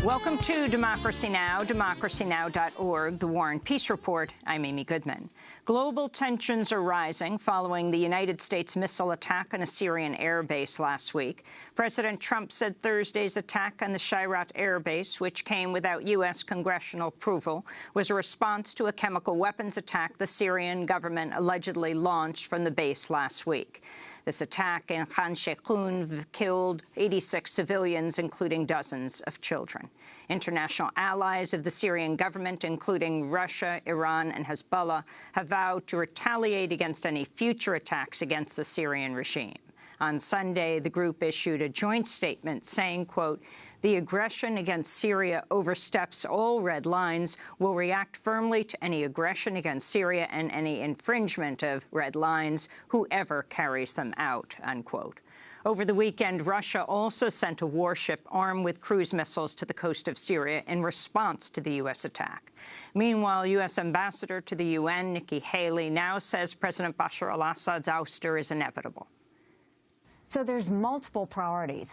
Welcome to Democracy Now!, democracynow.org, The War and Peace Report. I'm Amy Goodman. Global tensions are rising following the United States missile attack on a Syrian airbase last week. President Trump said Thursday's attack on the Shayrat airbase, which came without U.S. congressional approval, was a response to a chemical weapons attack the Syrian government allegedly launched from the base last week. This attack in Khan Sheikhoun killed 86 civilians, including dozens of children. International allies of the Syrian government, including Russia, Iran, and Hezbollah, have vowed to retaliate against any future attacks against the Syrian regime. On Sunday, the group issued a joint statement saying, quote, "The aggression against Syria oversteps all red lines. We'll react firmly to any aggression against Syria and any infringement of red lines, whoever carries them out," unquote. Over the weekend, Russia also sent a warship armed with cruise missiles to the coast of Syria in response to the U.S. attack. Meanwhile, U.S. Ambassador to the UN, Nikki Haley, now says President Bashar al-Assad's ouster is inevitable. So there's multiple priorities.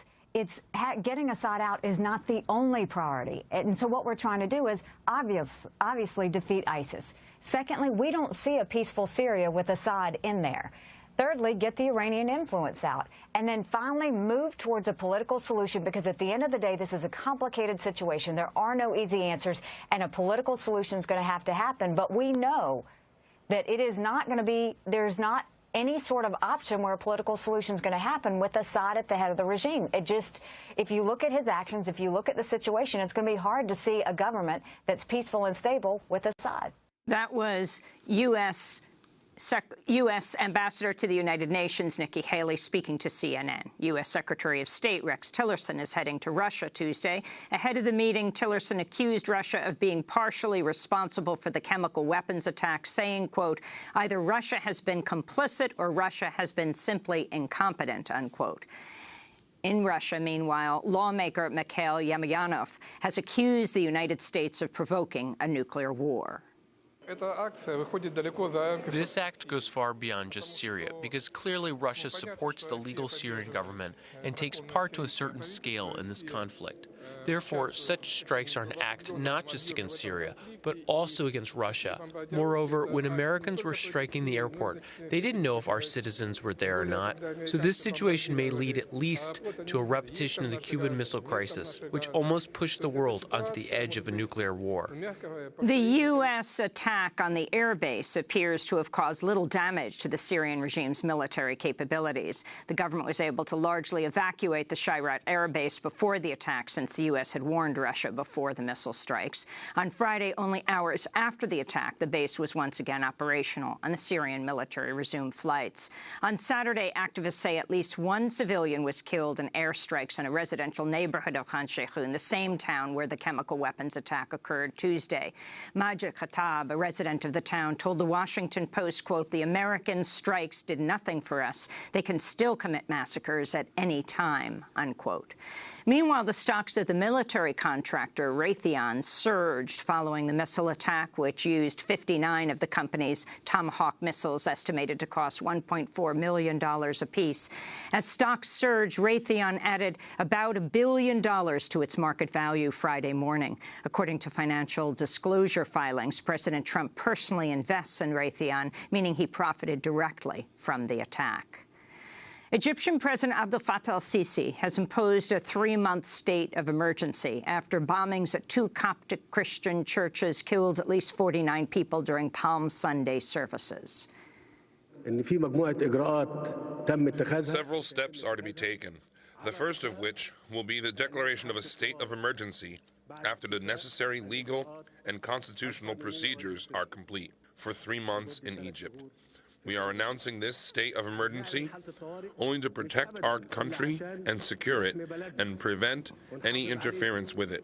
Getting Assad out is not the only priority. And so what we're trying to do is obviously defeat ISIS. Secondly, we don't see a peaceful Syria with Assad in there. Thirdly, get the Iranian influence out. And then finally, move towards a political solution, because at the end of the day, this is a complicated situation. There are no easy answers, and a political solution is going to have to happen. But we know that it is not going to be, there's not any sort of option where a political solution is going to happen with Assad at the head of the regime. It just, if you look at his actions, if you look at the situation, it's going to be hard to see a government that's peaceful and stable with Assad. That was U.S. Ambassador to the United Nations Nikki Haley speaking to CNN. U.S. Secretary of State Rex Tillerson is heading to Russia Tuesday. Ahead of the meeting, Tillerson accused Russia of being partially responsible for the chemical weapons attack, saying, quote, "Either Russia has been complicit or Russia has been simply incompetent," unquote. In Russia, meanwhile, lawmaker Mikhail Yemelyanov has accused the United States of provoking a nuclear war. This act goes far beyond just Syria, because clearly Russia supports the legal Syrian government and takes part to a certain scale in this conflict. Therefore, such strikes are an act not just against Syria, but also against Russia. Moreover, when Americans were striking the airport, they didn't know if our citizens were there or not. So this situation may lead at least to a repetition of the Cuban Missile Crisis, which almost pushed the world onto the edge of a nuclear war. The U.S. attack on the airbase appears to have caused little damage to the Syrian regime's military capabilities. The government was able to largely evacuate the Shayrat airbase before the attack, since the U.S. had warned Russia before the missile strikes. On Friday, only hours after the attack, the base was once again operational, and the Syrian military resumed flights. On Saturday, activists say at least one civilian was killed in airstrikes in a residential neighborhood of Khan Sheikhoun, the same town where the chemical weapons attack occurred Tuesday. Majid Khattab, a resident of the town, told the Washington Post, quote, "The American strikes did nothing for us. They can still commit massacres at any time," unquote. Meanwhile, the stocks of the military contractor Raytheon surged following the missile attack, which used 59 of the company's Tomahawk missiles, estimated to cost $1.4 million apiece. As stocks surged, Raytheon added about $1 billion to its market value Friday morning. According to financial disclosure filings, President Trump personally invests in Raytheon, meaning he profited directly from the attack. Egyptian President Abdel Fattah el-Sisi has imposed a 3-month state of emergency after bombings at 2 Coptic Christian churches killed at least 49 people during Palm Sunday services. Several steps are to be taken, the first of which will be the declaration of a state of emergency after the necessary legal and constitutional procedures are complete for 3 months in Egypt. We are announcing this state of emergency only to protect our country and secure it and prevent any interference with it.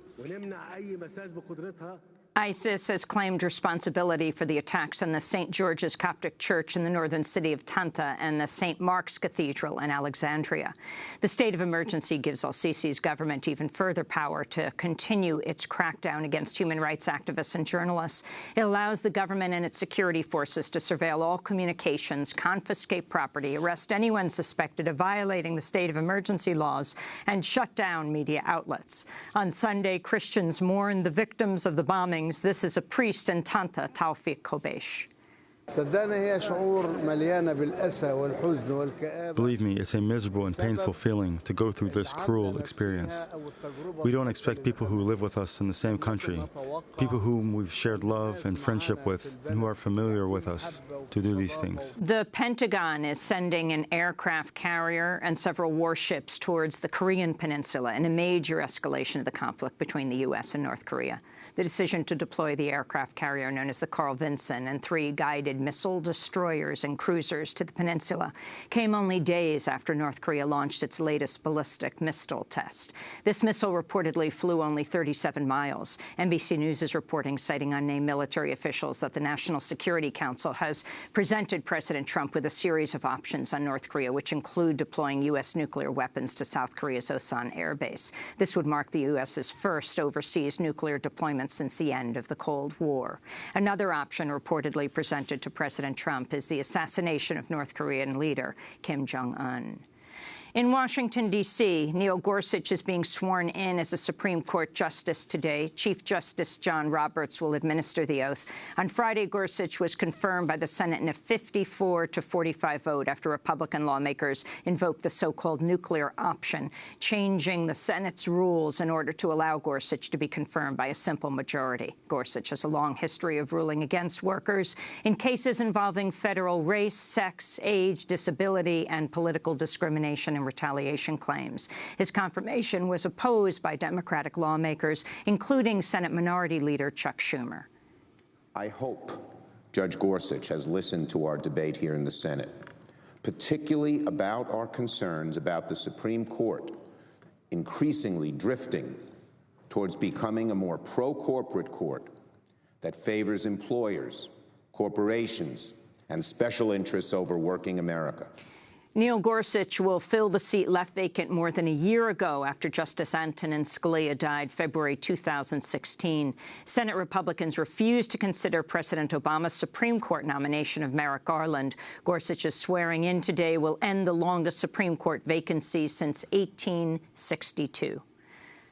ISIS has claimed responsibility for the attacks on the St. George's Coptic Church in the northern city of Tanta and the St. Mark's Cathedral in Alexandria. The state of emergency gives al-Sisi's government even further power to continue its crackdown against human rights activists and journalists. It allows the government and its security forces to surveil all communications, confiscate property, arrest anyone suspected of violating the state of emergency laws, and shut down media outlets. On Sunday, Christians mourned the victims of the bombing. This is a priest in Tanta, Tawfiq Kobesh. Believe me, it's a miserable and painful feeling to go through this cruel experience. We don't expect people who live with us in the same country, people whom we've shared love and friendship with, and who are familiar with us, to do these things. The Pentagon is sending an aircraft carrier and several warships towards the Korean Peninsula in a major escalation of the conflict between the U.S. and North Korea. The decision to deploy the aircraft carrier known as the Vinson and 3 guided missile destroyers and cruisers to the peninsula came only days after North Korea launched its latest ballistic missile test. This missile reportedly flew only 37 miles. NBC News is reporting, citing unnamed military officials, that the National Security Council has presented President Trump with a series of options on North Korea, which include deploying U.S. nuclear weapons to South Korea's Osan Airbase. This would mark the U.S.'s first overseas nuclear deployment since the end of the Cold War. Another option reportedly presented to President Trump is the assassination of North Korean leader Kim Jong-un. In Washington, D.C., Neil Gorsuch is being sworn in as a Supreme Court justice today. Chief Justice John Roberts will administer the oath. On Friday, Gorsuch was confirmed by the Senate in a 54-45 vote after Republican lawmakers invoked the so-called nuclear option, changing the Senate's rules in order to allow Gorsuch to be confirmed by a simple majority. Gorsuch has a long history of ruling against workers in cases involving federal race, sex, age, disability, and political discrimination and retaliation claims. His confirmation was opposed by Democratic lawmakers, including Senate Minority Leader Chuck Schumer. I hope Judge Gorsuch has listened to our debate here in the Senate, particularly about our concerns about the Supreme Court increasingly drifting towards becoming a more pro-corporate court that favors employers, corporations, and special interests over working America. Neil Gorsuch will fill the seat left vacant more than a year ago after Justice Antonin Scalia died February 2016. Senate Republicans refused to consider President Obama's Supreme Court nomination of Merrick Garland. Gorsuch's swearing in today will end the longest Supreme Court vacancy since 1862.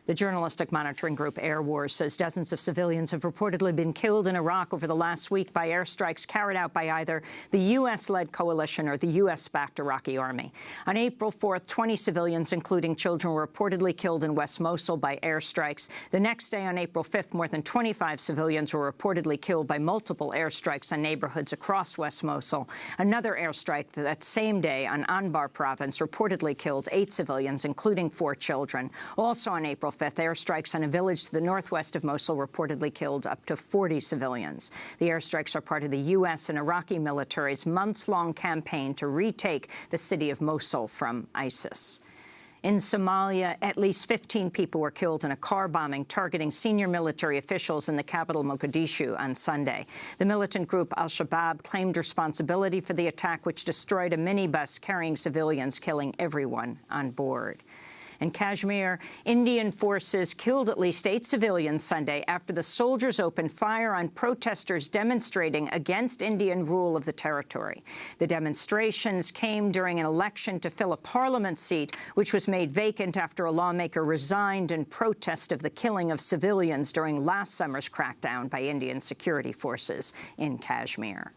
The journalistic monitoring group Air Wars says dozens of civilians have reportedly been killed in Iraq over the last week by airstrikes carried out by either the U.S.-led coalition or the U.S.-backed Iraqi army. On April 4th, 20 civilians, including children, were reportedly killed in West Mosul by airstrikes. The next day, on April 5th, more than 25 civilians were reportedly killed by multiple airstrikes on neighborhoods across West Mosul. Another airstrike that same day on Anbar province reportedly killed 8 civilians, including 4 children. Also on April 5th, airstrikes on a village to the northwest of Mosul reportedly killed up to 40 civilians. The airstrikes are part of the U.S. and Iraqi military's months-long campaign to retake the city of Mosul from ISIS. In Somalia, at least 15 people were killed in a car bombing targeting senior military officials in the capital, Mogadishu, on Sunday. The militant group al-Shabaab claimed responsibility for the attack, which destroyed a minibus carrying civilians, killing everyone on board. In Kashmir, Indian forces killed at least 8 civilians Sunday after the soldiers opened fire on protesters demonstrating against Indian rule of the territory. The demonstrations came during an election to fill a parliament seat, which was made vacant after a lawmaker resigned in protest of the killing of civilians during last summer's crackdown by Indian security forces in Kashmir.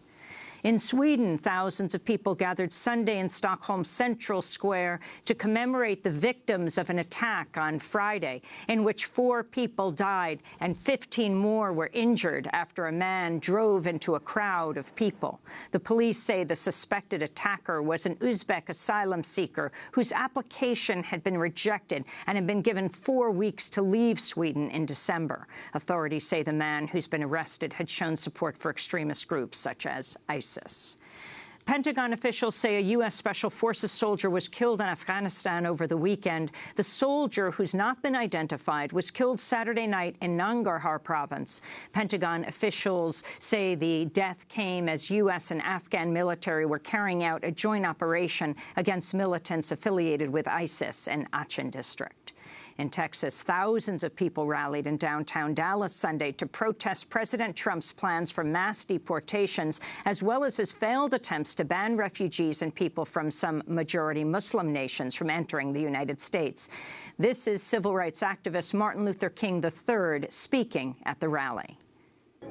In Sweden, thousands of people gathered Sunday in Stockholm's Central Square to commemorate the victims of an attack on Friday, in which 4 people died and 15 more were injured after a man drove into a crowd of people. The police say the suspected attacker was an Uzbek asylum seeker whose application had been rejected and had been given 4 weeks to leave Sweden in December. Authorities say the man who's been arrested had shown support for extremist groups such as ISIS. Pentagon officials say a U.S. Special Forces soldier was killed in Afghanistan over the weekend. The soldier, who's not been identified, was killed Saturday night in Nangarhar province. Pentagon officials say the death came as U.S. and Afghan military were carrying out a joint operation against militants affiliated with ISIS in Achin district. In Texas, thousands of people rallied in downtown Dallas Sunday to protest President Trump's plans for mass deportations, as well as his failed attempts to ban refugees and people from some majority Muslim nations from entering the United States. This is civil rights activist Martin Luther King III speaking at the rally.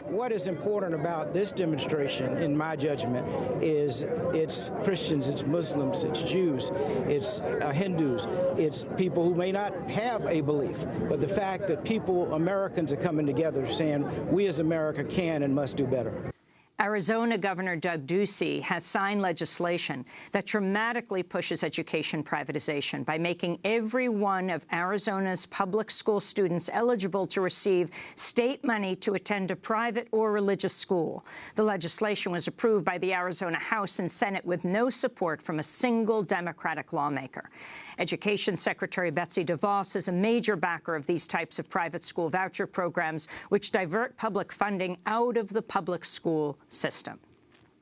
What is important about this demonstration, in my judgment, is it's Christians, it's Muslims, it's Jews, it's Hindus, it's people who may not have a belief, but the fact that Americans are coming together saying we as America can and must do better. Arizona Governor Doug Ducey has signed legislation that dramatically pushes education privatization by making every one of Arizona's public school students eligible to receive state money to attend a private or religious school. The legislation was approved by the Arizona House and Senate with no support from a single Democratic lawmaker. Education Secretary Betsy DeVos is a major backer of these types of private school voucher programs, which divert public funding out of the public school system.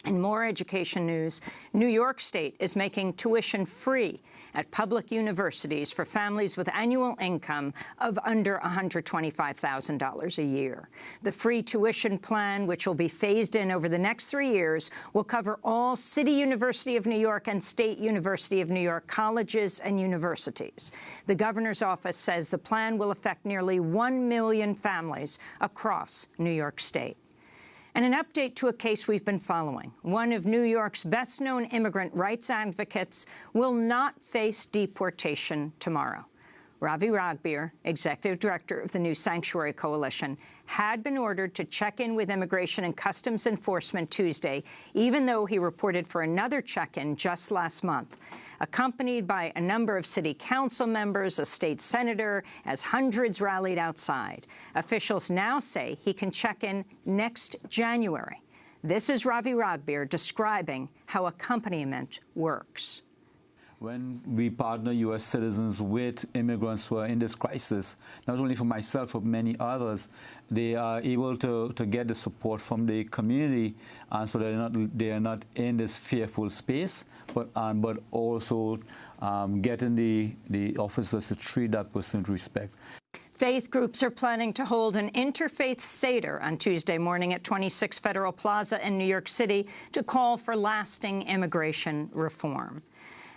In more education news, New York State is making tuition free at public universities for families with annual income of under $125,000 a year. The free tuition plan, which will be phased in over the next 3 years, will cover all City University of New York and State University of New York colleges and universities. The governor's office says the plan will affect nearly 1 million families across New York State. And an update to a case we've been following. One of New York's best-known immigrant rights advocates will not face deportation tomorrow. Ravi Ragbir, executive director of the New Sanctuary Coalition, had been ordered to check in with Immigration and Customs Enforcement Tuesday, even though he reported for another check-in just last month. Accompanied by a number of city council members, a state senator, as hundreds rallied outside. Officials now say he can check in next January. This is Ravi Ragbir describing how accompaniment works. When we partner U.S. citizens with immigrants who are in this crisis, not only for myself, but many others, they are able to get the support from the community, and so they are not in this fearful space, but also getting the officers to treat that person with respect. Faith groups are planning to hold an interfaith Seder on Tuesday morning at 26 Federal Plaza in New York City to call for lasting immigration reform.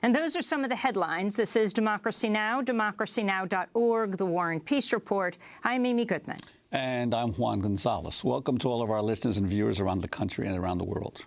And those are some of the headlines. This is Democracy Now!, democracynow.org, The War and Peace Report. I'm Amy Goodman. And I'm Juan Gonzalez. Welcome to all of our listeners and viewers around the country and around the world.